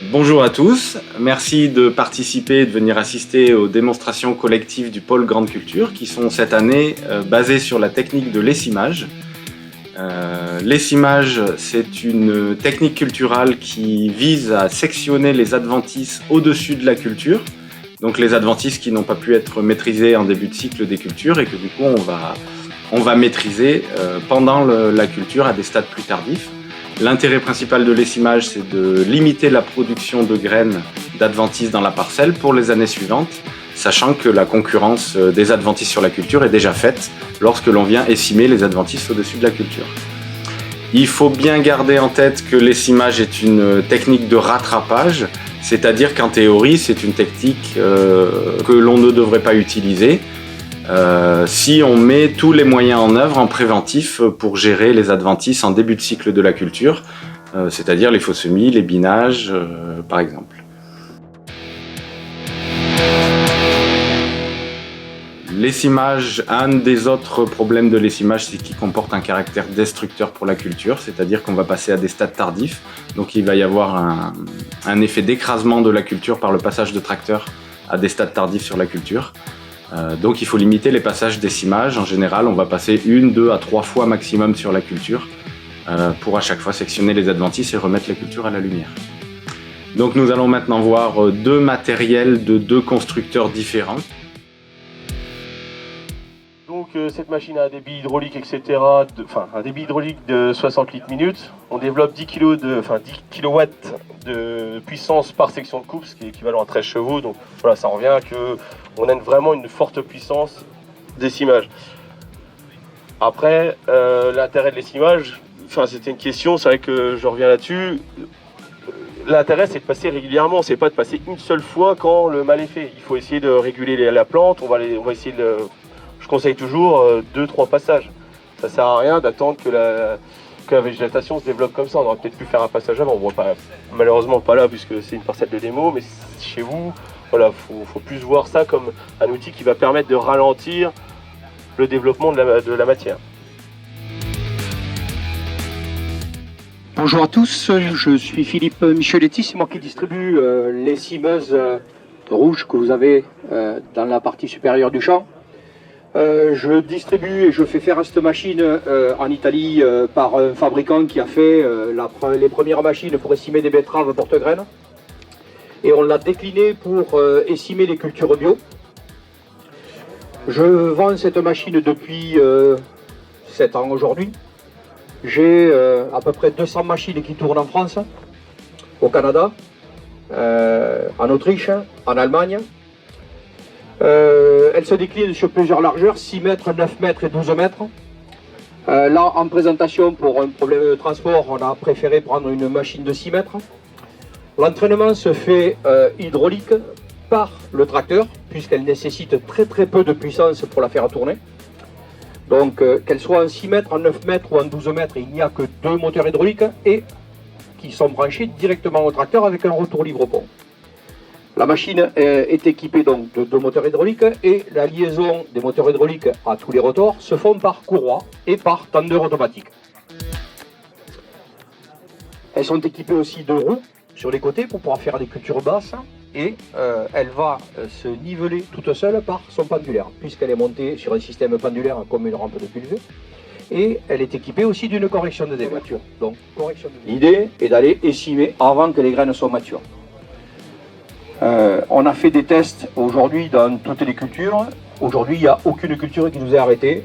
Bonjour à tous, merci de participer et de venir assister aux démonstrations collectives du pôle Grande Culture qui sont cette année basées sur la technique de l'essimage. L'essimage, c'est une technique culturale qui vise à sectionner les adventices au-dessus de la culture, donc les adventices qui n'ont pas pu être maîtrisés en début de cycle des cultures et que du coup on va maîtriser pendant la culture à des stades plus tardifs. L'intérêt principal de l'essimage, c'est de limiter la production de graines d'adventices dans la parcelle pour les années suivantes, sachant que la concurrence des adventices sur la culture est déjà faite lorsque l'on vient essimer les adventices au-dessus de la culture. Il faut bien garder en tête que l'essimage est une technique de rattrapage, c'est-à-dire qu'en théorie, c'est une technique que l'on ne devrait pas utiliser si on met tous les moyens en œuvre en préventif pour gérer les adventices en début de cycle de la culture, c'est-à-dire les faux semis, les binages, par exemple. L'essimage, un des autres problèmes de l'essimage, c'est qu'il comporte un caractère destructeur pour la culture, c'est-à-dire qu'on va passer à des stades tardifs, donc il va y avoir un effet d'écrasement de la culture par le passage de tracteurs à des stades tardifs sur la culture. Donc il faut limiter les passages d'essimage. En général, on va passer 1, 2 à 3 fois maximum sur la culture pour à chaque fois sectionner les adventices et remettre la culture à la lumière. Donc nous allons maintenant voir deux matériels de deux constructeurs différents. Donc cette machine a un débit hydraulique, etc. Un débit hydraulique de 60 litres minute. On développe 10 kW de puissance par section de coupe, ce qui est équivalent à 13 chevaux. Donc voilà, ça revient à qu'on a vraiment une forte puissance d'essimage. Après, l'intérêt de l'essimage, c'était une question, c'est vrai que je reviens là-dessus. L'intérêt, c'est de passer régulièrement, c'est pas de passer une seule fois quand le mal est fait. Il faut essayer de réguler la plante, on va essayer de... Je conseille toujours 2-3 passages. Ça sert à rien d'attendre que la végétation se développe comme ça. On aurait peut-être pu faire un passage avant. On voit pas, malheureusement pas là puisque c'est une parcelle de démo, mais chez vous, voilà, faut plus voir ça comme un outil qui va permettre de ralentir le développement de la matière. Bonjour à tous, je suis Philippe Micheletti, c'est moi qui distribue les simeuses rouges que vous avez dans la partie supérieure du champ. Je distribue et je fais faire cette machine en Italie par un fabricant qui a fait les premières machines pour essimer des betteraves porte-graines. Et on l'a décliné pour essimer les cultures bio. Je vends cette machine depuis 7 ans aujourd'hui. J'ai à peu près 200 machines qui tournent en France, au Canada, en Autriche, en Allemagne. Elle se décline sur plusieurs largeurs, 6 mètres, 9 mètres et 12 mètres. Là, en présentation, pour un problème de transport, on a préféré prendre une machine de 6 mètres. L'entraînement se fait hydraulique par le tracteur, puisqu'elle nécessite très peu de puissance pour la faire tourner. Donc, qu'elle soit en 6 mètres, en 9 mètres ou en 12 mètres, il n'y a que 2 moteurs hydrauliques et qui sont branchés directement au tracteur avec un retour livre-pont. La machine est équipée donc de 2 moteurs hydrauliques et la liaison des moteurs hydrauliques à tous les rotors se font par courroie et par tendeur automatique. Elles sont équipées aussi de roues sur les côtés pour pouvoir faire des cultures basses et elle va se niveler toute seule par son pendulaire puisqu'elle est montée sur un système pendulaire comme une rampe de culevée. Et elle est équipée aussi d'une correction de dématures. Donc, l'idée est d'aller essimer avant que les graines soient matures. On a fait des tests aujourd'hui dans toutes les cultures. Aujourd'hui, il n'y a aucune culture qui nous est arrêtée.